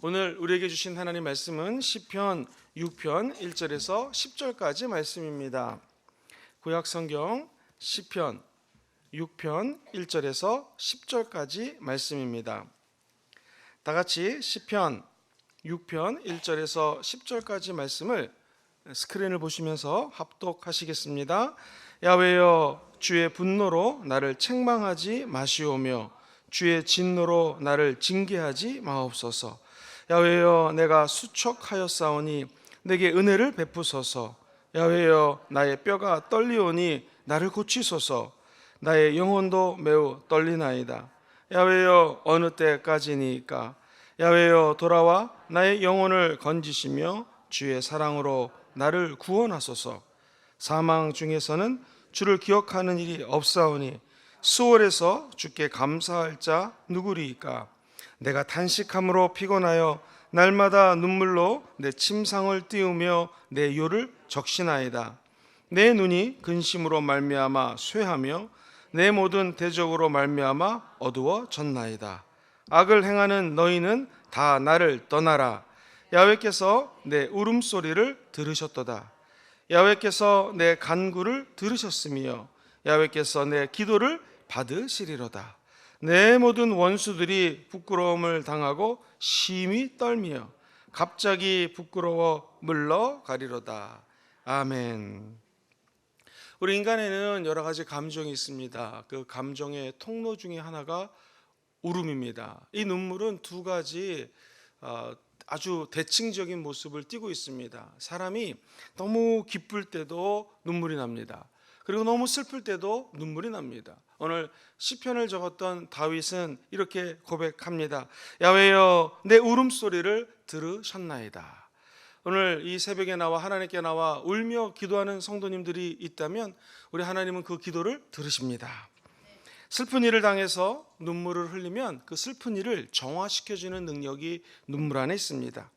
오늘 우리에게 주신 하나님 말씀은 시편 6편 1절에서 10절까지 말씀입니다. 구약 성경 시편 6편 1절에서 10절까지 말씀입니다. 다 같이 시편 6편 1절에서 10절까지 말씀을 스크린을 보시면서 합독하시겠습니다. 야훼여, 주의 분노로 나를 책망하지 마시오며 주의 진노로 나를 징계하지 마옵소서. 야훼여, 내가 수척하였사오니 내게 은혜를 베푸소서. 야훼여, 나의 뼈가 떨리오니 나를 고치소서. 나의 영혼도 매우 떨리나이다. 야훼여, 어느 때까지니까? 야훼여, 돌아와 나의 영혼을 건지시며 주의 사랑으로 나를 구원하소서. 사망 중에서는 주를 기억하는 일이 없사오니 수월에서 주께 감사할 자 누구리이까? 내가 단식함으로 피곤하여 날마다 눈물로 내 침상을 띄우며 내 요를 적시나이다. 내 눈이 근심으로 말미암아 쇠하며 내 모든 대적으로 말미암아 어두워졌나이다. 악을 행하는 너희는 다 나를 떠나라. 야훼께서 내 울음소리를 들으셨도다. 야훼께서 내 간구를 들으셨으며 야훼께서 내 기도를 받으시리로다. 내 모든 원수들이 부끄러움을 당하고 심히 떨며 갑자기 부끄러워 물러가리로다. 아멘. 우리 인간에는 여러 가지 감정이 있습니다. 그 감정의 통로 중에 하나가 울음입니다. 이 눈물은 두 가지 아주 대칭적인 모습을 띠고 있습니다. 사람이 너무 기쁠 때도 눈물이 납니다. 그리고 너무 슬플 때도 눈물이 납니다. 오늘 시편을 적었던 다윗은 이렇게 고백합니다. 야훼여, 내 울음소리를 들으셨나이다. 오늘 이 새벽에 나와 하나님께 나와 울며 기도하는 성도님들이 있다면 우리 하나님은 그 기도를 들으십니다. 슬픈 일을 당해서 눈물을 흘리면 그 슬픈 일을 정화시켜주는 능력이 눈물 안에 있습니다.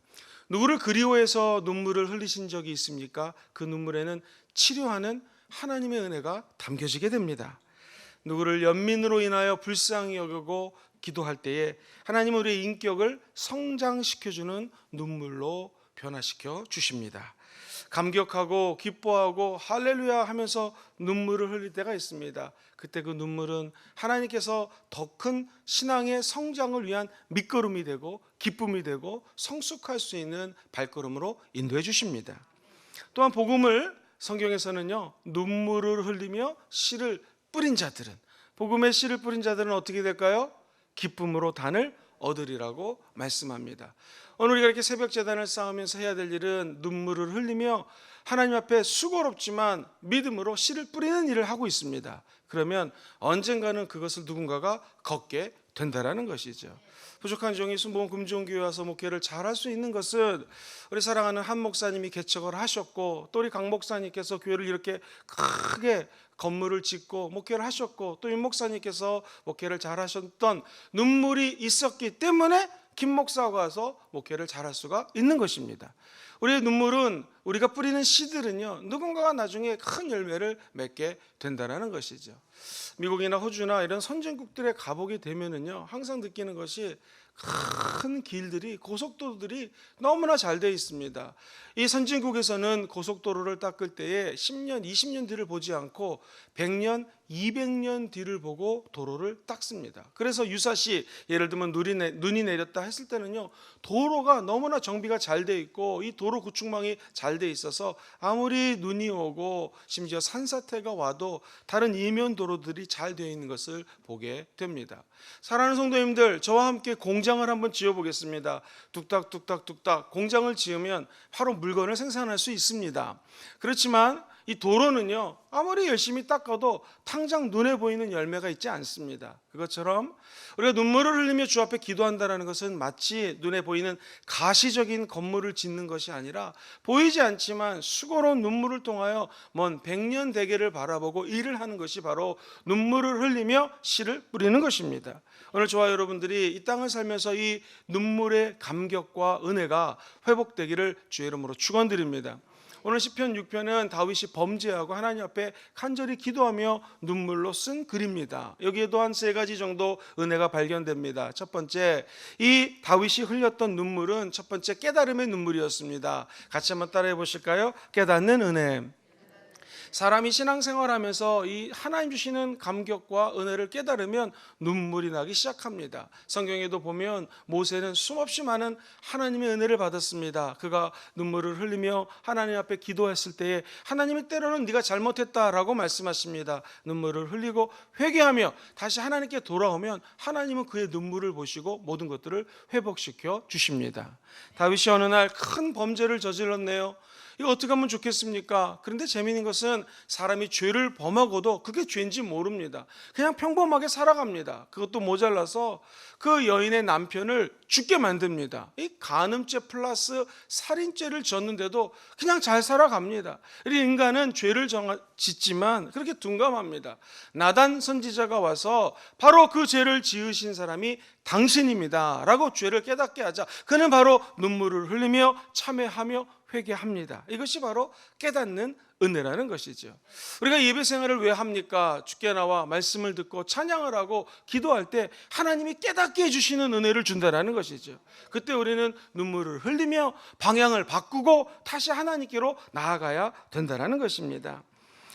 누구를 그리워해서 눈물을 흘리신 적이 있습니까? 그 눈물에는 치료하는 하나님의 은혜가 담겨지게 됩니다. 누구를 연민으로 인하여 불쌍히 여기고 기도할 때에 하나님은 우리의 인격을 성장시켜주는 눈물로 변화시켜 주십니다. 감격하고 기뻐하고 할렐루야 하면서 눈물을 흘릴 때가 있습니다. 그때 그 눈물은 하나님께서 더 큰 신앙의 성장을 위한 밑거름이 되고 기쁨이 되고 성숙할 수 있는 발걸음으로 인도해 주십니다. 또한 복음을 성경에서는요, 눈물을 흘리며 씨를 뿌린 자들은, 복음의 씨를 뿌린 자들은 어떻게 될까요? 기쁨으로 단을 얻으리라고 말씀합니다. 오늘 우리가 이렇게 새벽 제단을 쌓으면서 해야 될 일은 눈물을 흘리며 하나님 앞에 수고롭지만 믿음으로 씨를 뿌리는 일을 하고 있습니다. 그러면 언젠가는 그것을 누군가가 걷게 된다라는 것이죠. 부족한 종이 순복음 금종교회 와서 목회를 잘할 수 있는 것은 우리 사랑하는 한 목사님이 개척을 하셨고, 또 우리 강 목사님께서 교회를 이렇게 크게 건물을 짓고 목회를 하셨고, 또 윤 목사님께서 목회를 잘하셨던 눈물이 있었기 때문에 김 목사가 와서 목회를 잘할 수가 있는 것입니다. 우리의 눈물은, 우리가 뿌리는 씨들은요, 누군가가 나중에 큰 열매를 맺게 된다는 것이죠. 미국이나 호주나 이런 선진국들에 가보게 되면은요, 항상 느끼는 것이 큰 길들이, 고속도로들이 너무나 잘 되어 있습니다. 이 선진국에서는 고속도로를 닦을 때에 10년, 20년 뒤를 보지 않고 100년, 200년 뒤를 보고 도로를 닦습니다. 그래서 유사시 예를 들면 눈이 내렸다 했을 때는요, 도로가 너무나 정비가 잘 되어 있고 이 도로 구축망이 잘 되어 있어서 아무리 눈이 오고 심지어 산사태가 와도 다른 이면 도로들이 잘 되어 있는 것을 보게 됩니다. 사랑하는 성도님들, 저와 함께 공장을 한번 지어보겠습니다. 뚝딱뚝딱뚝딱 공장을 지으면 바로 물건을 생산할 수 있습니다. 그렇지만 이 도로는요, 아무리 열심히 닦아도 당장 눈에 보이는 열매가 있지 않습니다. 그것처럼 우리가 눈물을 흘리며 주 앞에 기도한다는 것은 마치 눈에 보이는 가시적인 건물을 짓는 것이 아니라 보이지 않지만 수고로운 눈물을 통하여 먼 백년 대계를 바라보고 일을 하는 것이 바로 눈물을 흘리며 씨를 뿌리는 것입니다. 오늘 저와 여러분들이 이 땅을 살면서 이 눈물의 감격과 은혜가 회복되기를 주의 이름으로 축원드립니다. 오늘 시편 6편은 다윗이 범죄하고 하나님 앞에 간절히 기도하며 눈물로 쓴 글입니다. 여기에도 한 세 가지 정도 은혜가 발견됩니다. 첫 번째, 이 다윗이 흘렸던 눈물은 첫 번째 깨달음의 눈물이었습니다. 같이 한번 따라해 보실까요? 깨닫는 은혜. 사람이 신앙생활하면서 이 하나님 주시는 감격과 은혜를 깨달으면 눈물이 나기 시작합니다. 성경에도 보면 모세는 수없이 많은 하나님의 은혜를 받았습니다. 그가 눈물을 흘리며 하나님 앞에 기도했을 때에 하나님이 때로는 네가 잘못했다라고 말씀하십니다. 눈물을 흘리고 회개하며 다시 하나님께 돌아오면 하나님은 그의 눈물을 보시고 모든 것들을 회복시켜 주십니다. 다윗이 어느 날 큰 범죄를 저질렀네요. 이거 어떻게 하면 좋겠습니까? 그런데 재미있는 것은 사람이 죄를 범하고도 그게 죄인지 모릅니다. 그냥 평범하게 살아갑니다. 그것도 모자라서 그 여인의 남편을 죽게 만듭니다. 이 간음죄 플러스 살인죄를 졌는데도 그냥 잘 살아갑니다. 우리 인간은 죄를 짓지만 그렇게 둔감합니다. 나단 선지자가 와서 바로 그 죄를 지으신 사람이 당신입니다 라고 죄를 깨닫게 하자 그는 바로 눈물을 흘리며 참회하며 회개합니다. 이것이 바로 깨닫는 은혜라는 것이죠. 우리가 예배 생활을 왜 합니까? 주께 나와 말씀을 듣고 찬양을 하고 기도할 때 하나님이 깨닫게 해주시는 은혜를 준다는 것이죠. 그때 우리는 눈물을 흘리며 방향을 바꾸고 다시 하나님께로 나아가야 된다는 것입니다.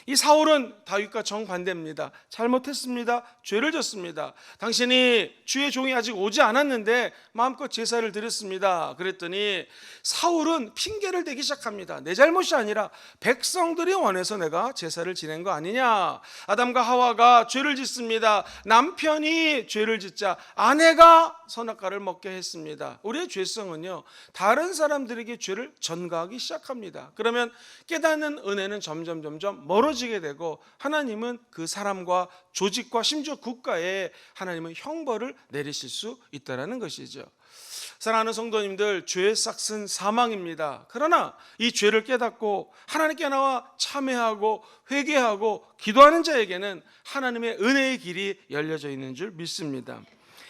이 사울은 다윗과 정반대입니다. 잘못했습니다. 죄를 졌습니다. 당신이 주의 종이 아직 오지 않았는데 마음껏 제사를 드렸습니다. 그랬더니 사울은 핑계를 대기 시작합니다. 내 잘못이 아니라 백성들이 원해서 내가 제사를 지낸 거 아니냐. 아담과 하와가 죄를 짓습니다. 남편이 죄를 짓자 아내가 선악과를 먹게 했습니다. 우리의 죄성은요, 다른 사람들에게 죄를 전가하기 시작합니다. 그러면 깨닫는 은혜는 점점 멀어지게 되고 하나님은 그 사람과 조직과 심지어 국가에 하나님은 형벌을 내리실 수 있다는 것이죠. 사랑하는 성도님들, 죄의 싹은 사망입니다. 그러나 이 죄를 깨닫고 하나님께 나와 참회하고 회개하고 기도하는 자에게는 하나님의 은혜의 길이 열려져 있는 줄 믿습니다.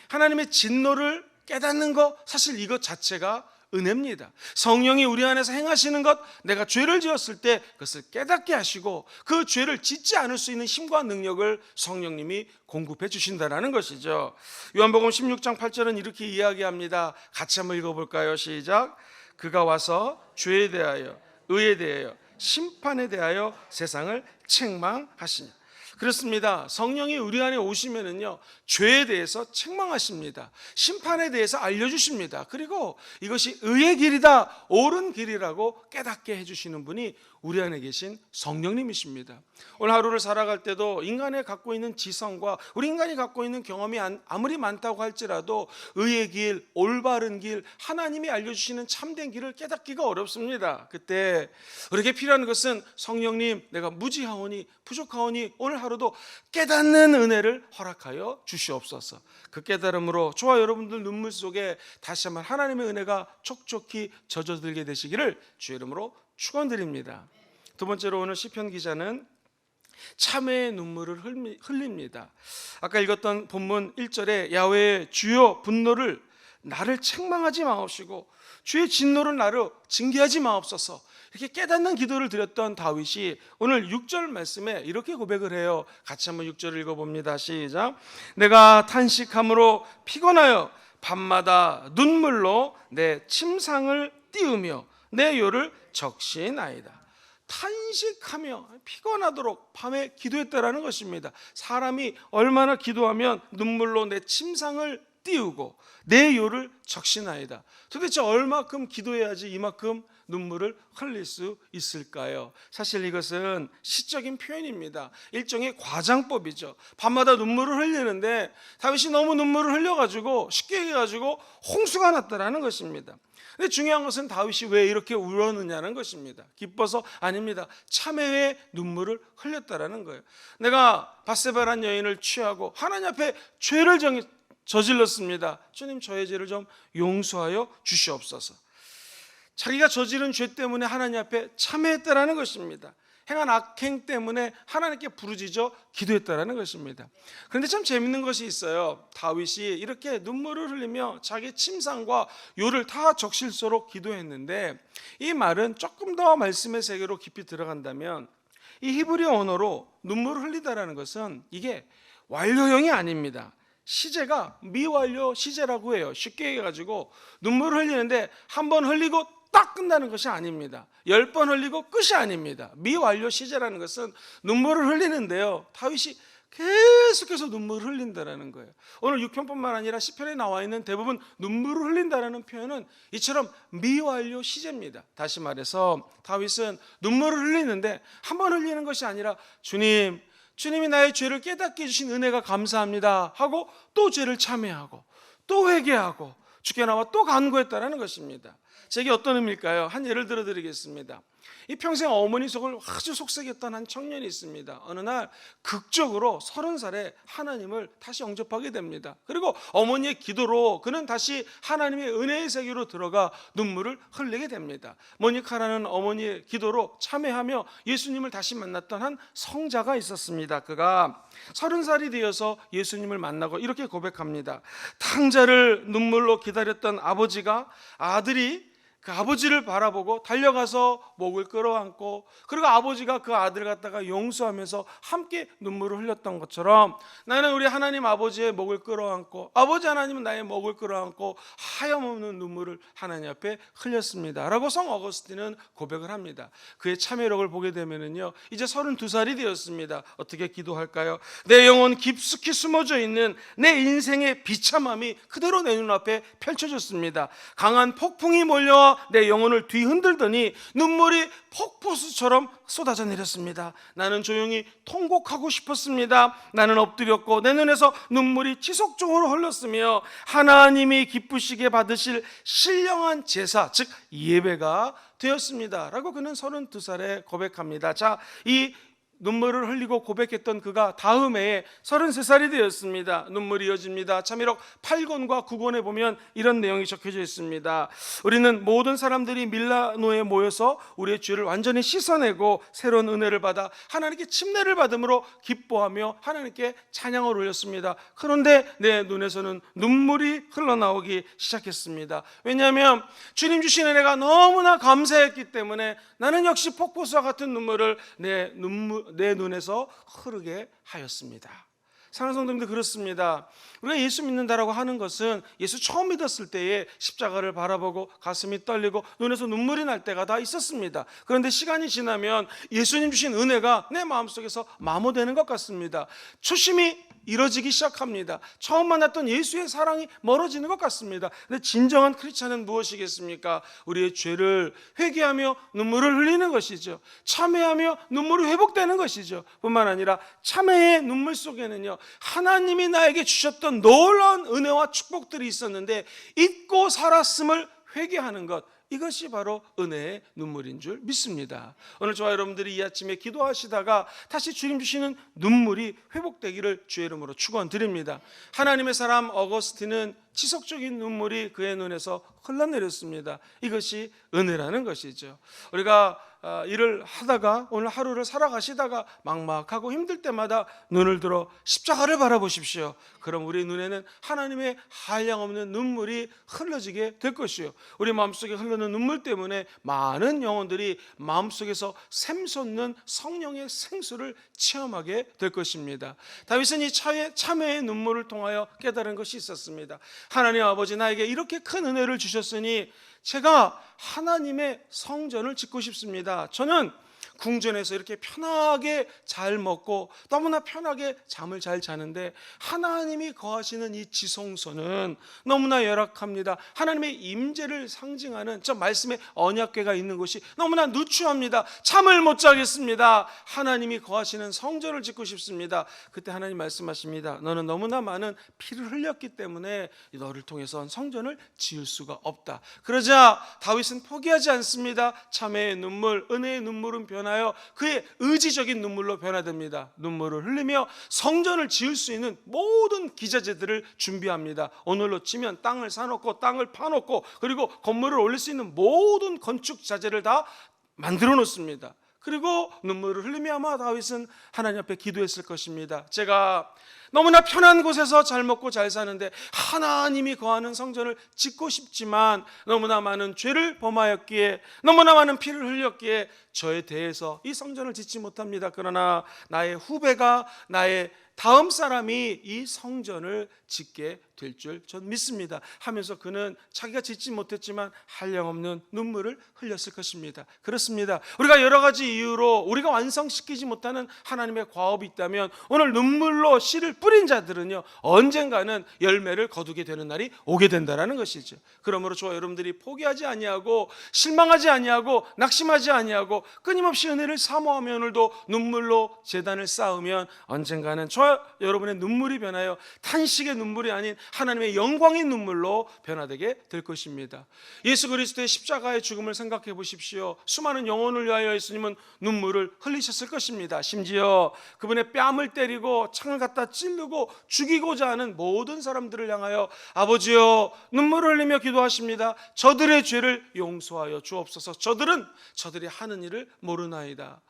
하나님의 진노를 깨닫는 것, 사실 이것 자체가 은혜입니다. 성령이 우리 안에서 행하시는 것, 내가 죄를 지었을 때 그것을 깨닫게 하시고 그 죄를 짓지 않을 수 있는 힘과 능력을 성령님이 공급해 주신다는 것이죠. 요한복음 16장 8절은 이렇게 이야기합니다. 같이 한번 읽어볼까요? 시작. 그가 와서 죄에 대하여 의에 대하여 심판에 대하여 세상을 책망하시니. 그렇습니다. 성령이 우리 안에 오시면은요, 죄에 대해서 책망하십니다. 심판에 대해서 알려주십니다. 그리고 이것이 의의 길이다, 옳은 길이라고 깨닫게 해주시는 분이 우리 안에 계신 성령님이십니다. 오늘 하루를 살아갈 때도 인간이 갖고 있는 지성과 우리 인간이 갖고 있는 경험이 아무리 많다고 할지라도 의의 길, 올바른 길, 하나님이 알려주시는 참된 길을 깨닫기가 어렵습니다. 그때 우리에게 필요한 것은 성령님, 내가 무지하오니 부족하오니 오늘 하루도 깨닫는 은혜를 허락하여 주시옵소서. 그 깨달음으로 저와 여러분들 눈물 속에 다시 한번 하나님의 은혜가 촉촉히 젖어들게 되시기를 주의 이름으로 축원드립니다. 두 번째로 오늘 시편 기자는 참회의 눈물을 흘립니다. 아까 읽었던 본문 1절에 야훼의 주여 분노를 나를 책망하지 마옵시고 주의 진노를 나를 징계하지 마옵소서, 이렇게 깨닫는 기도를 드렸던 다윗이 오늘 6절 말씀에 이렇게 고백을 해요. 같이 한번 6절을 읽어봅니다. 시작. 내가 탄식함으로 피곤하여 밤마다 눈물로 내 침상을 띄우며 내 요를 적시나이다. 탄식하며 피곤하도록 밤에 기도했다라는 것입니다. 사람이 얼마나 기도하면 눈물로 내 침상을 띄우고 내 요를 적시나이다. 도대체 얼마큼 기도해야지 이만큼 눈물을 흘릴 수 있을까요? 사실 이것은 시적인 표현입니다. 일종의 과장법이죠. 밤마다 눈물을 흘리는데 다윗이 너무 눈물을 흘려가지고 쉽게 해가지고 홍수가 났다라는 것입니다. 근데 중요한 것은 다윗이 왜 이렇게 울었느냐는 것입니다. 기뻐서 아닙니다. 참회의 눈물을 흘렸다라는 거예요. 내가 밧세바라는 여인을 취하고 하나님 앞에 죄를 저질렀습니다. 주님, 저의 죄를 좀 용서하여 주시옵소서. 자기가 저지른 죄 때문에 하나님 앞에 참회했다라는 것입니다. 행한 악행 때문에 하나님께 부르짖어 기도했다라는 것입니다. 그런데 참 재밌는 것이 있어요. 다윗이 이렇게 눈물을 흘리며 자기 침상과 요를 다 적실소로 기도했는데, 이 말은 조금 더 말씀의 세계로 깊이 들어간다면 이 히브리 언어로 눈물을 흘리다라는 것은 이게 완료형이 아닙니다. 시제가 미완료 시제라고 해요. 쉽게 얘기해가지고 눈물을 흘리는데 한 번 흘리고 딱 끝나는 것이 아닙니다. 10번 흘리고 끝이 아닙니다. 미완료 시제라는 것은 눈물을 흘리는데요, 다윗이 계속해서 눈물을 흘린다라는 거예요. 오늘 6편뿐만 아니라 시편에 나와 있는 대부분 눈물을 흘린다라는 표현은 이처럼 미완료 시제입니다. 다시 말해서 다윗은 눈물을 흘리는데 한 번 흘리는 것이 아니라 주님이 나의 죄를 깨닫게 해주신 은혜가 감사합니다 하고 또 죄를 참회하고 또 회개하고 주께 나와 또 간구했다라는 것입니다. 제게 어떤 의미일까요? 한 예를 들어 드리겠습니다. 이 평생 어머니 속을 아주 속삭였던 한 청년이 있습니다. 어느 날 극적으로 30살에 하나님을 다시 영접하게 됩니다. 그리고 어머니의 기도로 그는 다시 하나님의 은혜의 세계로 들어가 눈물을 흘리게 됩니다. 모니카라는 어머니의 기도로 참회하며 예수님을 다시 만났던 한 성자가 있었습니다. 그가 30살이 되어서 예수님을 만나고 이렇게 고백합니다. 탕자를 눈물로 기다렸던 아버지가 아들이 그 아버지를 바라보고 달려가서 목을 끌어안고, 그리고 아버지가 그 아들을 갖다가 용서하면서 함께 눈물을 흘렸던 것처럼 나는 우리 하나님 아버지의 목을 끌어안고 아버지 하나님은 나의 목을 끌어안고 하염없는 눈물을 하나님 앞에 흘렸습니다 라고 성 어거스틴은 고백을 합니다. 그의 참회록을 보게 되면은요, 이제 32살이 되었습니다. 어떻게 기도할까요? 내 영혼 깊숙이 숨어져 있는 내 인생의 비참함이 그대로 내 눈앞에 펼쳐졌습니다. 강한 폭풍이 몰려와 내 영혼을 뒤흔들더니 눈물이 폭포수처럼 쏟아져 내렸습니다. 나는 조용히 통곡하고 싶었습니다. 나는 엎드렸고 내 눈에서 눈물이 지속적으로 흘렀으며 하나님이 기쁘시게 받으실 신령한 제사, 즉 예배가 되었습니다 라고 그는 32살에 고백합니다. 자, 이 눈물을 흘리고 고백했던 그가 다음 해에 33살이 되었습니다. 눈물이 이어집니다. 참이록 8권과 9권에 보면 이런 내용이 적혀져 있습니다. 우리는 모든 사람들이 밀라노에 모여서 우리의 죄를 완전히 씻어내고 새로운 은혜를 받아 하나님께 침례를 받음으로 기뻐하며 하나님께 찬양을 올렸습니다. 그런데 내 눈에서는 눈물이 흘러나오기 시작했습니다. 왜냐하면 주님 주신 은혜가 너무나 감사했기 때문에 나는 역시 폭포수와 같은 눈물을 내 눈에서 흐르게 하였습니다. 사랑하는 성도님들, 그렇습니다. 우리가 예수 믿는다라고 하는 것은 예수 처음 믿었을 때에 십자가를 바라보고 가슴이 떨리고 눈에서 눈물이 날 때가 다 있었습니다. 그런데 시간이 지나면 예수님 주신 은혜가 내 마음속에서 마모되는 것 같습니다. 초심이 이뤄지기 시작합니다. 처음 만났던 예수의 사랑이 멀어지는 것 같습니다. 근데 진정한 크리스찬은 무엇이겠습니까? 우리의 죄를 회개하며 눈물을 흘리는 것이죠. 참회하며 눈물이 회복되는 것이죠. 뿐만 아니라 참회의 눈물 속에는요, 하나님이 나에게 주셨던 놀라운 은혜와 축복들이 있었는데 잊고 살았음을 회개하는 것, 이것이 바로 은혜의 눈물인 줄 믿습니다. 오늘 저와 여러분들이 이 아침에 기도하시다가 다시 주님 주시는 눈물이 회복되기를 주의 이름으로 축원드립니다. 하나님의 사람 어거스틴은 지속적인 눈물이 그의 눈에서 흘러내렸습니다. 이것이 은혜라는 것이죠. 우리가 일을 하다가 오늘 하루를 살아가시다가 막막하고 힘들 때마다 눈을 들어 십자가를 바라보십시오. 그럼 우리 눈에는 하나님의 한량없는 눈물이 흘러지게 될 것이요, 우리 마음속에 흐르는 눈물 때문에 많은 영혼들이 마음속에서 샘솟는 성령의 생수를 체험하게 될 것입니다. 다윗은 이 참회의 눈물을 통하여 깨달은 것이 있었습니다. 하나님 아버지, 나에게 이렇게 큰 은혜를 주셨으니 제가 하나님의 성전을 짓고 싶습니다. 저는 궁전에서 이렇게 편하게 잘 먹고 너무나 편하게 잠을 잘 자는데 하나님이 거하시는 이 지성소는 너무나 열악합니다. 하나님의 임재를 상징하는 저 말씀의 언약궤가 있는 곳이 너무나 누추합니다. 잠을 못 자겠습니다. 하나님이 거하시는 성전을 짓고 싶습니다. 그때 하나님 말씀하십니다. 너는 너무나 많은 피를 흘렸기 때문에 너를 통해서 성전을 지을 수가 없다. 그러자 다윗은 포기하지 않습니다. 참회의 눈물, 은혜의 눈물은 변하여 그의 의지적인 눈물로 변화됩니다. 눈물을 흘리며 성전을 지을 수 있는 모든 기자재들을 준비합니다. 오늘로 치면 땅을 사놓고 땅을 파놓고 그리고 건물을 올릴 수 있는 모든 건축 자재를 다 만들어 놓습니다. 그리고 눈물을 흘리며 아마 다윗은 하나님 앞에 기도했을 것입니다. 제가 너무나 편한 곳에서 잘 먹고 잘 사는데 하나님이 거하는 성전을 짓고 싶지만 너무나 많은 죄를 범하였기에, 너무나 많은 피를 흘렸기에 저에 대해서 이 성전을 짓지 못합니다. 그러나 나의 후배가, 나의 다음 사람이 이 성전을 짓게 될 줄 전 믿습니다 하면서 그는 자기가 짓지 못했지만 한량없는 눈물을 흘렸을 것입니다. 그렇습니다. 우리가 여러 가지 이유로 우리가 완성시키지 못하는 하나님의 과업이 있다면 오늘 눈물로 씨를 뿌린 자들은요, 언젠가는 열매를 거두게 되는 날이 오게 된다는 것이죠. 그러므로 저와 여러분들이 포기하지 아니하고 실망하지 아니하고 낙심하지 아니하고 끊임없이 은혜를 사모하며 오늘도 눈물로 제단을 쌓으면 언젠가는 저와 여러분의 눈물이 변하여 탄식의 눈물이 아닌 하나님의 영광의 눈물로 변화되게 될 것입니다. 예수 그리스도의 십자가의 죽음을 생각해 보십시오. 수많은 영혼을 위하여 예수님은 눈물을 흘리셨을 것입니다. 심지어 그분의 뺨을 때리고 창을 갖다 찌르고 죽이고자 하는 모든 사람들을 향하여 아버지여 눈물을 흘리며 기도하십니다. 저들의 죄를 용서하여 주옵소서. 저들이 하는 일을 모르나이다.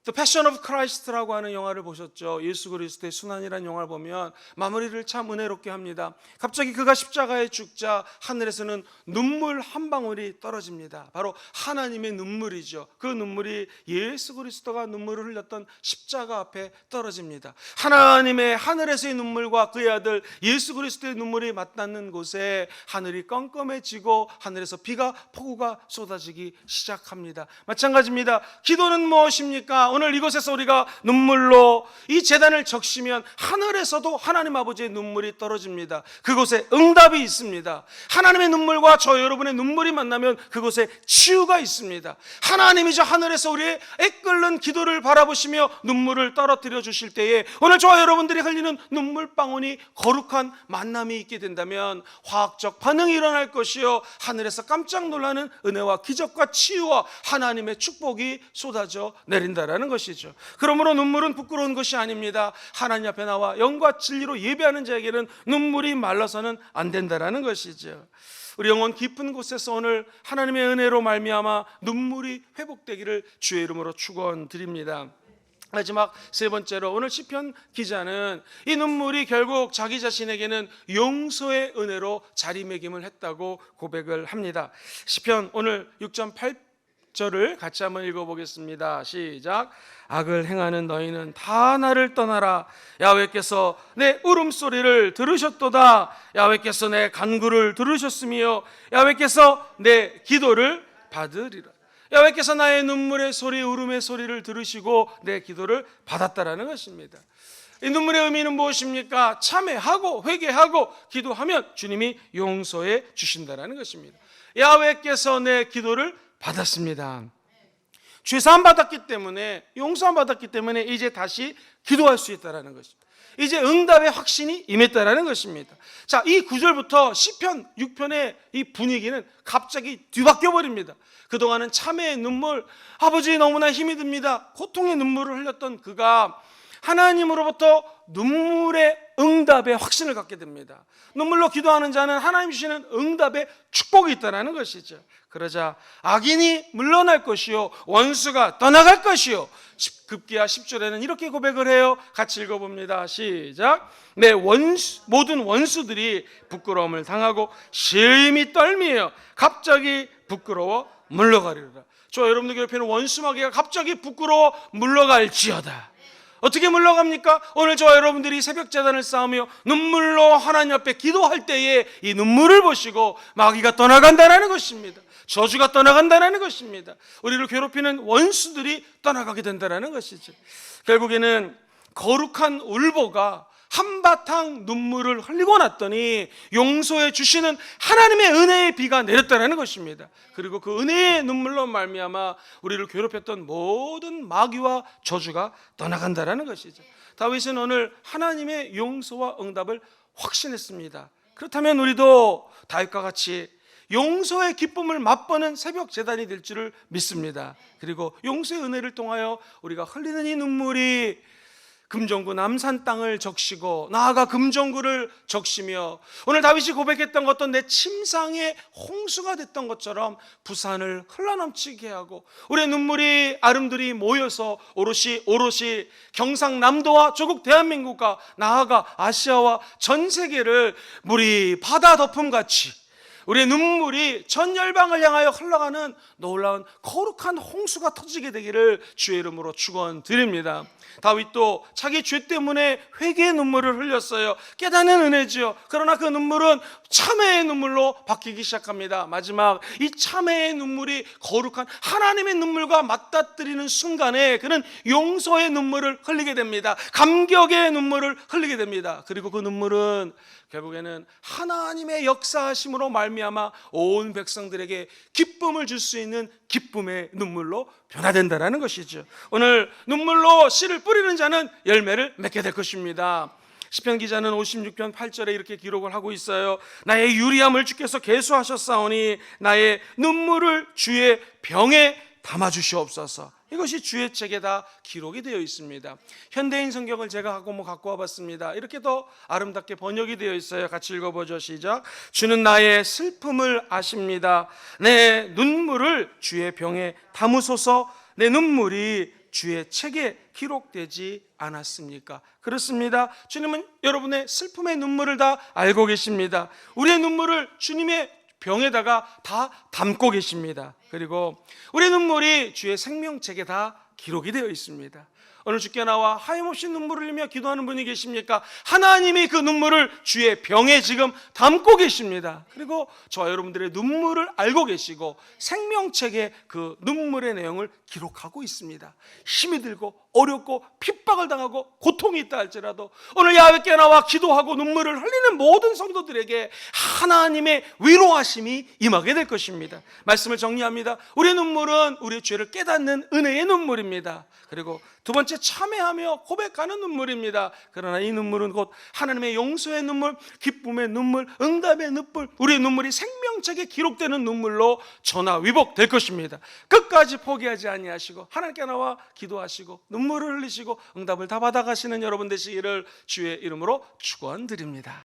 The Passion of Christ라고 하는 영화를 보셨죠? 예수 그리스도의 순환이라는 영화를 보면 마무리를 참 은혜롭게 합니다. 갑자기 그가 십자가에 죽자 하늘에서는 눈물 한 방울이 떨어집니다. 바로 하나님의 눈물이죠. 그 눈물이 예수 그리스도가 눈물을 흘렸던 십자가 앞에 떨어집니다. 하나님의 하늘에서의 눈물과 그의 아들 예수 그리스도의 눈물이 맞닿는 곳에 하늘이 껌껌해지고 하늘에서 폭우가 쏟아지기 시작합니다. 마찬가지입니다. 기도는 무엇입니까? 오늘 이곳에서 우리가 눈물로 이 제단을 적시면 하늘에서도 하나님 아버지의 눈물이 떨어집니다. 그곳에 응답이 있습니다. 하나님의 눈물과 저 여러분의 눈물이 만나면 그곳에 치유가 있습니다. 하나님이 저 하늘에서 우리의 애끓는 기도를 바라보시며 눈물을 떨어뜨려 주실 때에 오늘 저와 여러분들이 흘리는 눈물방울이 거룩한 만남이 있게 된다면 화학적 반응이 일어날 것이요, 하늘에서 깜짝 놀라는 은혜와 기적과 치유와 하나님의 축복이 쏟아져 내린다라는 것이죠. 그러므로 눈물은 부끄러운 것이 아닙니다. 하나님 앞에 나와 영과 진리로 예배하는 자에게는 눈물이 말라서는 안 된다라는 것이죠. 우리 영혼 깊은 곳에서 오늘 하나님의 은혜로 말미암아 눈물이 회복되기를 주의 이름으로 축원드립니다. 마지막 세 번째로 오늘 시편 기자는 이 눈물이 결국 자기 자신에게는 용서의 은혜로 자리매김을 했다고 고백을 합니다. 시편 오늘 6.8절을 같이 한번 읽어보겠습니다. 시작. 악을 행하는 너희는 다 나를 떠나라. 야훼께서 내 울음소리를 들으셨도다. 야훼께서 내 간구를 들으셨으며 야훼께서 내 기도를 받으리라. 야훼께서 나의 눈물의 소리, 울음의 소리를 들으시고 내 기도를 받았다라는 것입니다. 이 눈물의 의미는 무엇입니까? 참회하고 회개하고 기도하면 주님이 용서해 주신다라는 것입니다. 야훼께서 내 기도를 받았습니다. 죄사함 받았기 때문에, 용서함 받았기 때문에 이제 다시 기도할 수 있다라는 것입니다. 이제 응답의 확신이 임했다라는 것입니다. 자, 이 9절부터 시편 6편의 이 분위기는 갑자기 뒤바뀌어 버립니다. 그동안은 참회의 눈물, 아버지 너무나 힘이 듭니다, 고통의 눈물을 흘렸던 그가 하나님으로부터 눈물의 응답의 확신을 갖게 됩니다. 눈물로 기도하는 자는 하나님 주시는 응답의 축복이 있다는 것이죠. 그러자 악인이 물러날 것이요 원수가 떠나갈 것이요, 급기야 10절에는 이렇게 고백을 해요. 같이 읽어봅니다. 시작. 내 모든 원수들이 부끄러움을 당하고 심히 떨미며 갑자기 부끄러워 물러가리라. 저 여러분들 괴롭히는 원수마귀가 갑자기 부끄러워 물러갈지어다. 어떻게 물러갑니까? 오늘 저와 여러분들이 새벽 제단을 쌓으며 눈물로 하나님 앞에 기도할 때에 이 눈물을 보시고 마귀가 떠나간다는 것입니다. 저주가 떠나간다는 것입니다. 우리를 괴롭히는 원수들이 떠나가게 된다는 것이죠. 결국에는 거룩한 울보가 한바탕 눈물을 흘리고 났더니 용서해 주시는 하나님의 은혜의 비가 내렸다는 것입니다. 그리고 그 은혜의 눈물로 말미암아 우리를 괴롭혔던 모든 마귀와 저주가 떠나간다는 것이죠. 다윗은 오늘 하나님의 용서와 응답을 확신했습니다. 그렇다면 우리도 다윗과 같이 용서의 기쁨을 맛보는 새벽 제단이 될 줄을 믿습니다. 그리고 용서의 은혜를 통하여 우리가 흘리는 이 눈물이 금정구 남산 땅을 적시고 나아가 금정구를 적시며 오늘 다윗이 고백했던 것도 내 침상의 홍수가 됐던 것처럼 부산을 흘러넘치게 하고 우리의 눈물이 아름들이 모여서 오롯이 경상남도와 조국 대한민국과 나아가 아시아와 전 세계를 물이 바다 덮음같이 우리의 눈물이 전 열방을 향하여 흘러가는 놀라운 거룩한 홍수가 터지게 되기를 주의 이름으로 축원드립니다. 다윗도 자기 죄 때문에 회개의 눈물을 흘렸어요. 깨닫는 은혜지요. 그러나 그 눈물은 참회의 눈물로 바뀌기 시작합니다. 마지막 이 참회의 눈물이 거룩한 하나님의 눈물과 맞닥뜨리는 순간에 그는 용서의 눈물을 흘리게 됩니다. 감격의 눈물을 흘리게 됩니다. 그리고 그 눈물은 결국에는 하나님의 역사하심으로 말미암아 온 백성들에게 기쁨을 줄 수 있는 기쁨의 눈물로 변화된다는 것이죠. 오늘 눈물로 씨를 뿌리는 자는 열매를 맺게 될 것입니다. 시편 기자는 56편 8절에 이렇게 기록을 하고 있어요. 나의 유리함을 주께서 계수하셨사오니 나의 눈물을 주의 병에 담아주시옵소서. 이것이 주의 책에 다 기록이 되어 있습니다. 현대인 성경을 제가 갖고 와봤습니다. 이렇게 더 아름답게 번역이 되어 있어요. 같이 읽어보죠. 시작. 주는 나의 슬픔을 아십니다. 내 눈물을 주의 병에 담으소서. 내 눈물이 주의 책에 기록되지 않았습니까? 그렇습니다. 주님은 여러분의 슬픔의 눈물을 다 알고 계십니다. 우리의 눈물을 주님의 병에다가 다 담고 계십니다. 그리고 우리의 눈물이 주의 생명책에 다 기록이 되어 있습니다. 오늘 주께 나와 하염없이 눈물을 흘리며 기도하는 분이 계십니까? 하나님이 그 눈물을 주의 병에 지금 담고 계십니다. 그리고 저와 여러분들의 눈물을 알고 계시고 생명책에 그 눈물의 내용을 기록하고 있습니다. 힘이 들고 어렵고 핍박을 당하고 고통이 있다 할지라도 오늘 야훼께 나와 기도하고 눈물을 흘리는 모든 성도들에게 하나님의 위로하심이 임하게 될 것입니다. 말씀을 정리합니다. 우리의 눈물은 우리의 죄를 깨닫는 은혜의 눈물입니다. 그리고 두 번째, 참회하며 고백하는 눈물입니다. 그러나 이 눈물은 곧 하나님의 용서의 눈물, 기쁨의 눈물, 응답의 눈물, 우리의 눈물이 생명책에 기록되는 눈물로 전화위복될 것입니다. 끝까지 포기하지 아니하시고 하나님께 나와 기도하시고 눈물을 흘리시고 응답을 다 받아가시는 여러분 되시기를 주의 이름으로 축원드립니다.